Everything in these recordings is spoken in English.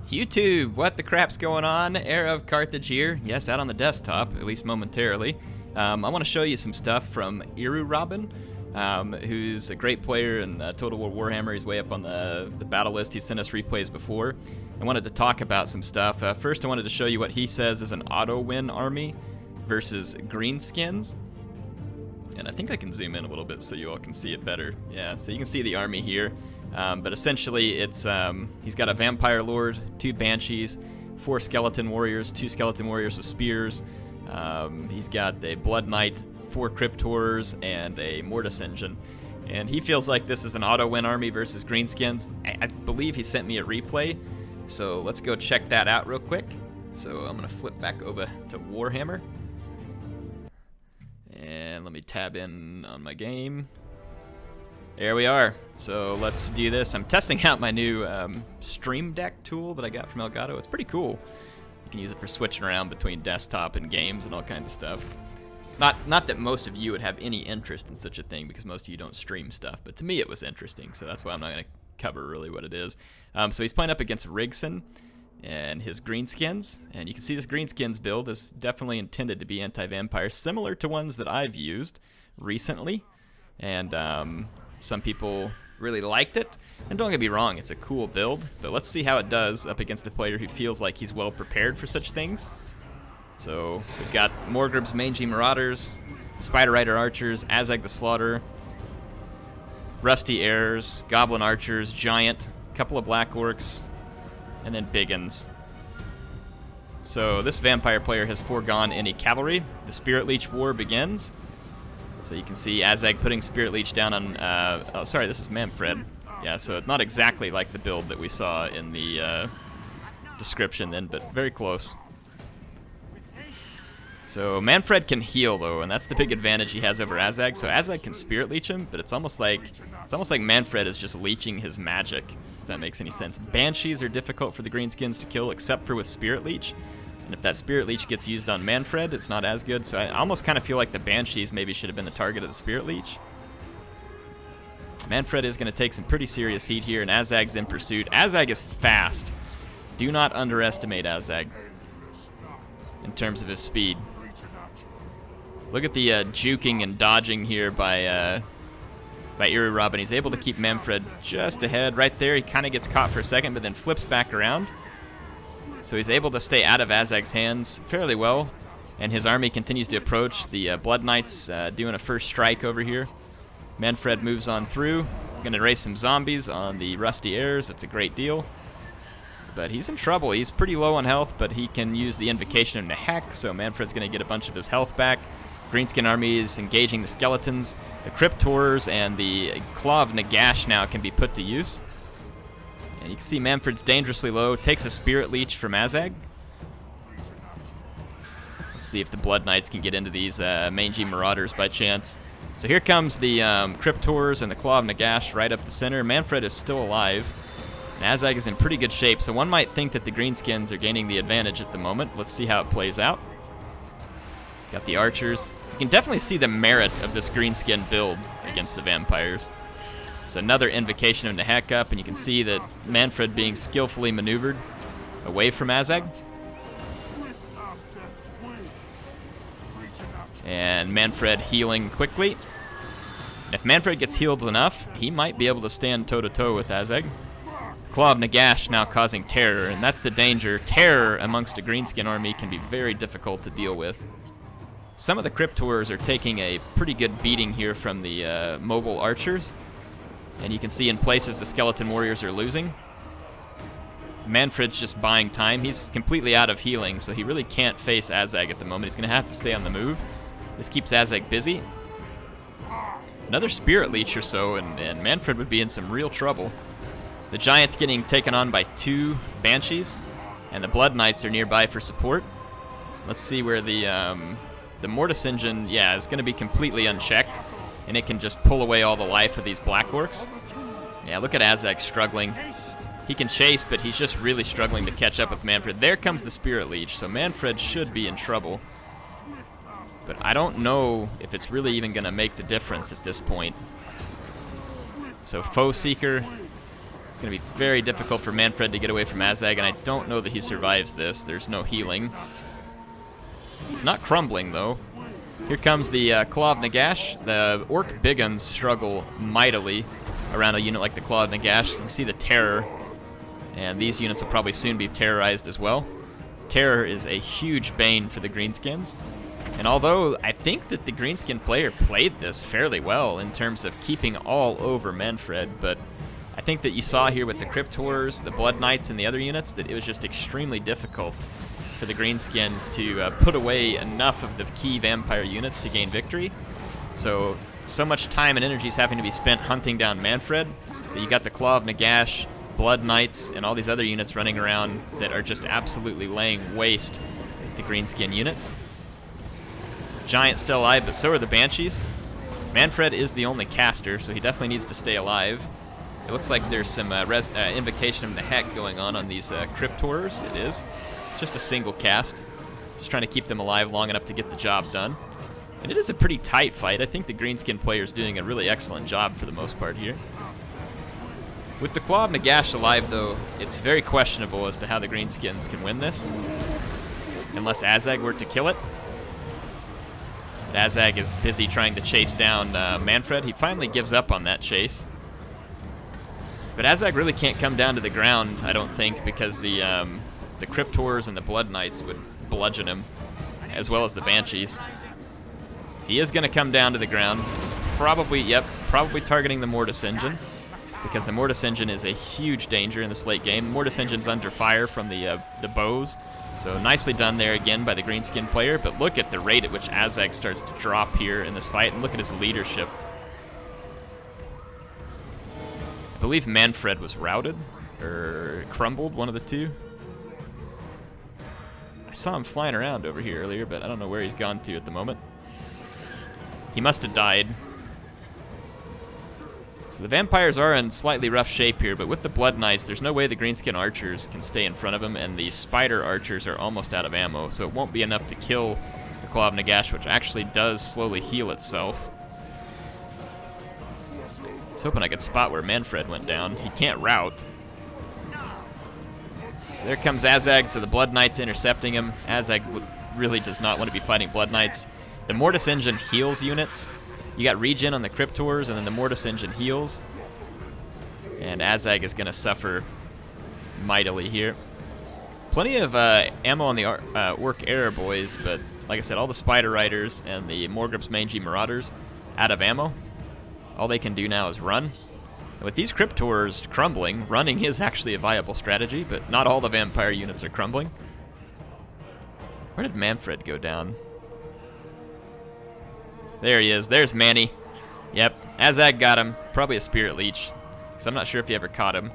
YouTube, what the crap's going on? HeirofCarthage here. Yes, out on the desktop, at least momentarily. I want to show you some stuff from who's a great player in Total War Warhammer. He's way up on the battle list. He's sent us replays before. I wanted to talk about some stuff. First, I wanted to show you what he says is an auto-win army versus greenskins. And I think I can zoom in a little bit so you all can see it better. Yeah, so you can see the army here. But essentially, it's he's got a Vampire Lord, 2 Banshees, 4 Skeleton Warriors, 2 Skeleton Warriors with spears. He's got a Blood Knight, 4 Crypt Horrors, and a Mortis Engine. And he feels like this is an auto-win army versus greenskins. I believe he sent me a replay, so let's go check that out real quick. So I'm going to flip back over to Warhammer. And let me tab in on my game. There we are. So let's do this. I'm testing out my new Stream Deck tool that I got from Elgato. It's pretty cool. You can use it for switching around between desktop and games and all kinds of stuff. Not that most of you would have any interest in such a thing because most of you don't stream stuff, but to me it was interesting, so that's why I'm not going to cover really what it is. So he's playing up against Rigson and his greenskins, and you can see this greenskins build is definitely intended to be anti-vampire, similar to ones that I've used recently, and some people really liked it. And don't get me wrong, it's a cool build, but let's see how it does up against a player who feels like he's well prepared for such things. So we've got Morgrub's Mangy Marauders, Spider Rider Archers, Azhag the Slaughterer, Rusty Heirs, Goblin Archers, Giant, a couple of Black Orcs, and then Biggins. So this vampire player has foregone any cavalry. The Spirit Leech War begins. So you can see Azhag putting Spirit Leech down on, oh sorry, this is Manfred. Yeah, so it's not exactly like the build that we saw in the description then, but very close. So Manfred can heal though, and that's the big advantage he has over Azhag. So Azhag can Spirit Leech him, but it's almost like Manfred is just leeching his magic, if that makes any sense. Banshees are difficult for the greenskins to kill, except for with Spirit Leech. And if that Spirit Leech gets used on Manfred, it's not as good. So I almost kind of feel like the Banshees maybe should have been the target of the Spirit Leech. Manfred is going to take some pretty serious heat here, and Azhag's in pursuit. Azhag is fast. Do not underestimate Azhag in terms of his speed. Look at the juking and dodging here by Robin. He's able to keep Manfred just ahead. Right there, he kind of gets caught for a second, but then flips back around. So he's able to stay out of Azhag's hands fairly well, and his army continues to approach. The Blood Knights doing a first strike over here. Manfred moves on through. Going to raise some zombies on the Rusty Heirs. That's a great deal. But he's in trouble. He's pretty low on health, but he can use the Invocation of Nehek, so Manfred's going to get a bunch of his health back. Greenskin army is engaging the skeletons. The Crypt Horrors and the Claw of Nagash now can be put to use. And you can see Manfred's dangerously low. Takes a Spirit Leech from Azhag. Let's see if the Blood Knights can get into these Mangy Marauders by chance. So here comes the Crypt Horrors and the Claw of Nagash right up the center. Manfred is still alive. And Azhag is in pretty good shape, so one might think that the greenskins are gaining the advantage at the moment. Let's see how it plays out. Got the archers. You can definitely see the merit of this greenskin build against the vampires. There's another Invocation of Nehek up, and you can see that Manfred being skillfully maneuvered away from Azhag. And Manfred healing quickly. And if Manfred gets healed enough, he might be able to stand toe-to-toe with Azhag. Claw of Nagash now causing terror, and that's the danger. Terror amongst a greenskin army can be very difficult to deal with. Some of the Crypt Horrors are taking a pretty good beating here from the mobile archers. And you can see in places the Skeleton Warriors are losing. Manfred's just buying time. He's completely out of healing, so he really can't face Azhag at the moment. He's going to have to stay on the move. This keeps Azhag busy. Another Spirit Leech or so, and Manfred would be in some real trouble. The Giant's getting taken on by 2 Banshees, and the Blood Knights are nearby for support. Let's see where the Mortis Engine, yeah, is going to be completely unchecked, and it can just pull away all the life of these Black Orcs. Yeah, look at Azhag struggling. He can chase, but he's just really struggling to catch up with Manfred. There comes the Spirit Leech, so Manfred should be in trouble. But I don't know if it's really even going to make the difference at this point. So Foe Seeker It's going to be very difficult for Manfred to get away from Azhag, and I don't know that he survives this. There's no healing. He's not crumbling, though. Here comes the Claw of Nagash. The Orc Biguns struggle mightily around a unit like the Claw of Nagash. You can see the terror, and these units will probably soon be terrorized as well. Terror is a huge bane for the Greenskins. And although I think that the Greenskin player played this fairly well in terms of keeping all over Manfred, but I think that you saw here with the Crypt Horrors, the Blood Knights, and the other units that it was just extremely difficult for the Greenskins to put away enough of the key vampire units to gain victory. So much time and energy is having to be spent hunting down Manfred that you got the Claw of Nagash, Blood Knights, and all these other units running around that are just absolutely laying waste the Greenskin units. Giant's still alive, but so are the Banshees. Manfred is the only caster, so he definitely needs to stay alive. It looks like there's some Invocation of the Heck going on these Crypt Horrors. It is. Just a single cast. Just trying to keep them alive long enough to get the job done. And it is a pretty tight fight. I think the Greenskin player is doing a really excellent job for the most part here. With the Claw of Nagash alive, though, it's very questionable as to how the Greenskins can win this. Unless Azhag were to kill it. But Azhag is busy trying to chase down Manfred. He finally gives up on that chase. But Azhag really can't come down to the ground, I don't think, because the Crypt Horrors and the Blood Knights would bludgeon him, as well as the Banshees. He is going to come down to the ground. Probably targeting the Mortis Engine, because the Mortis Engine is a huge danger in this late game. The Mortis Engine's under fire from the bows, so nicely done there again by the Greenskin player, but look at the rate at which Azhag starts to drop here in this fight, and look at his leadership. I believe Manfred was routed, or crumbled, one of the two. I saw him flying around over here earlier, but I don't know where he's gone to at the moment. He must have died. So the vampires are in slightly rough shape here, but with the Blood Knights, there's no way the Greenskin archers can stay in front of him, and the Spider archers are almost out of ammo, so it won't be enough to kill the Claw of Nagash, which actually does slowly heal itself. I was hoping I could spot where Manfred went down. He can't rout. So there comes Azhag, so the Blood Knights intercepting him. Azhag really does not want to be fighting Blood Knights. The Mortis Engine heals units. You got regen on the Crypt Horrors, and then the Mortis Engine heals. And Azhag is going to suffer mightily here. Plenty of ammo on the Orc Error Boys, but like I said, all the Spider Riders and the Morgrup's Mangy Marauders out of ammo. All they can do now is run. And with these Crypt Horrors crumbling, running is actually a viable strategy, but not all the vampire units are crumbling. Where did Manfred go down? There he is. There's Manny. Yep, Azhag got him. Probably a Spirit Leech, so I'm not sure if he ever caught him.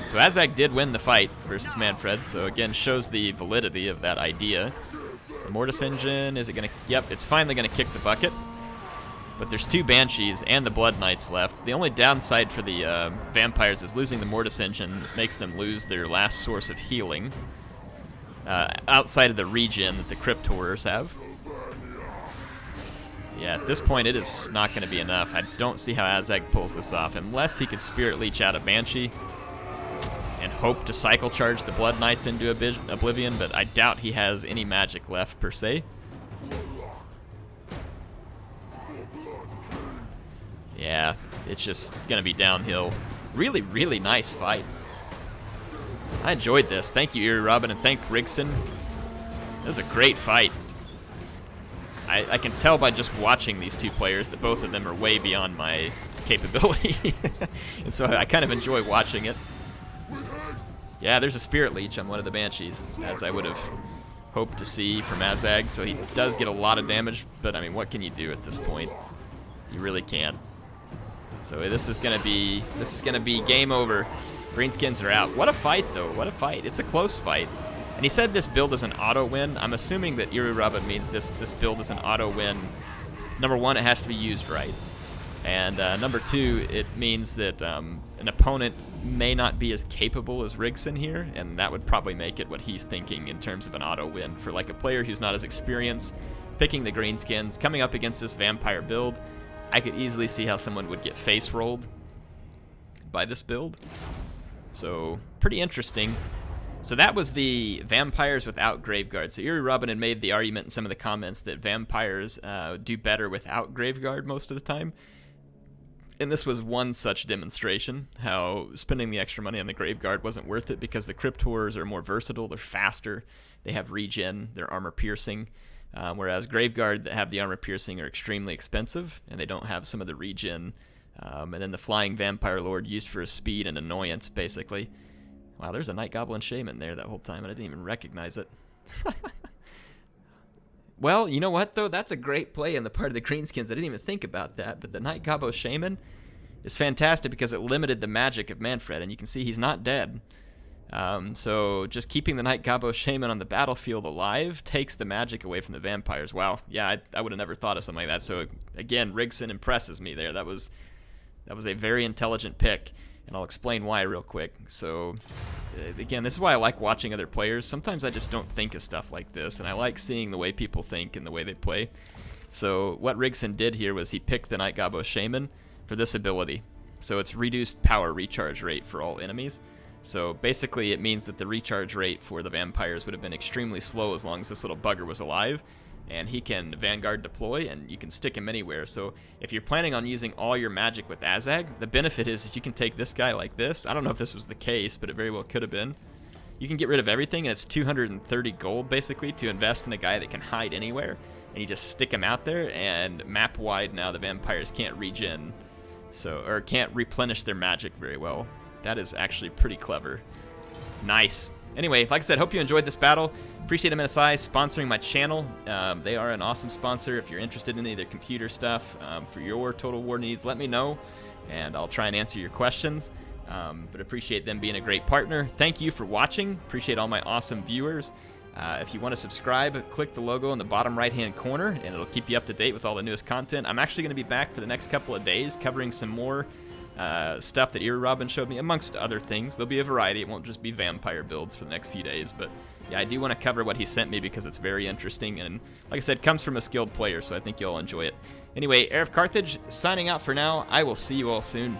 So Azhag did win the fight versus Manfred, so again shows the validity of that idea. The Mortis Engine, is it going to... Yep, it's finally going to kick the bucket. But there's two Banshees and the Blood Knights left. The only downside for the vampires is losing the Mortis Engine makes them lose their last source of healing. Outside of the regen that the Crypt Horrors have. Yeah, at this point it is not going to be enough. I don't see how Azhag pulls this off, unless he could Spirit Leech out a Banshee and hope to cycle charge the Blood Knights into oblivion, but I doubt he has any magic left per se. Yeah, it's just going to be downhill. Really, really nice fight. I enjoyed this. Thank you, Eerie Robin, and thank Rigson. It was a great fight. I can tell by just watching these two players that both of them are way beyond my capability. And so I kind of enjoy watching it. Yeah, there's a Spirit Leech on one of the Banshees, as I would have hoped to see from Azhag. So he does get a lot of damage, but I mean, what can you do at this point? You really can't. So this is gonna be game over. Greenskins are out. What a fight, though. What a fight. It's a close fight. And he said this build is an auto win. I'm assuming that Eerie Robin means this build is an auto win. Number one, it has to be used right. And number two, it means that an opponent may not be as capable as Rigson here, and that would probably make it what he's thinking in terms of an auto win. For like a player who's not as experienced, picking the Greenskins, coming up against this vampire build, I could easily see how someone would get face rolled. by this build. So, pretty interesting. So that was the vampires without Graveguard. So Eerie Robin had made the argument in some of the comments that vampires do better without Graveguard most of the time. And this was one such demonstration, how spending the extra money on the Graveguard wasn't worth it because the Crypt Horrors are more versatile, they're faster, they have regen, they're armor piercing, whereas Graveguard that have the armor piercing are extremely expensive, and they don't have some of the regen. And then the Flying Vampire Lord used for his speed and annoyance, basically. Wow, there's a Night Goblin Shaman there that whole time, and I didn't even recognize it. Well, you know what, though? That's a great play on the part of the Greenskins. I didn't even think about that, but the Night Goblin Shaman is fantastic because it limited the magic of Manfred, and you can see he's not dead. So just keeping the Night Goblin Shaman on the battlefield alive takes the magic away from the vampires. Wow, yeah, I would have never thought of something like that. So, again, Rigson impresses me there. That was a very intelligent pick, and I'll explain why real quick. So, again, this is why I like watching other players. Sometimes I just don't think of stuff like this, and I like seeing the way people think and the way they play. So what Rigson did here was he picked the Night Goblin Shaman for this ability. So it's reduced power recharge rate for all enemies. So basically it means that the recharge rate for the vampires would have been extremely slow as long as this little bugger was alive. And he can Vanguard deploy, and you can stick him anywhere. So if you're planning on using all your magic with Azhag, the benefit is that you can take this guy like this. I don't know if this was the case, but it very well could have been. You can get rid of everything, and it's 230 gold, basically, to invest in a guy that can hide anywhere. And you just stick him out there, and map-wide now the vampires can't regen, or can't replenish their magic very well. That is actually pretty clever. Nice. Anyway, like I said, hope you enjoyed this battle. Appreciate MSI sponsoring my channel. They are an awesome sponsor. If you're interested in either computer stuff for your Total War needs, let me know, and I'll try and answer your questions. But appreciate them being a great partner. Thank you for watching. Appreciate all my awesome viewers. If you want to subscribe, click the logo in the bottom right-hand corner, and it'll keep you up to date with all the newest content. I'm actually going to be back for the next couple of days covering some more stuff that Eerie Robin showed me, amongst other things. There'll be a variety. It won't just be vampire builds for the next few days, but yeah, I do want to cover what he sent me because it's very interesting, and like I said, comes from a skilled player, so I think you'll enjoy it. Anyway, HeirofCarthage signing out for now. I will see you all soon.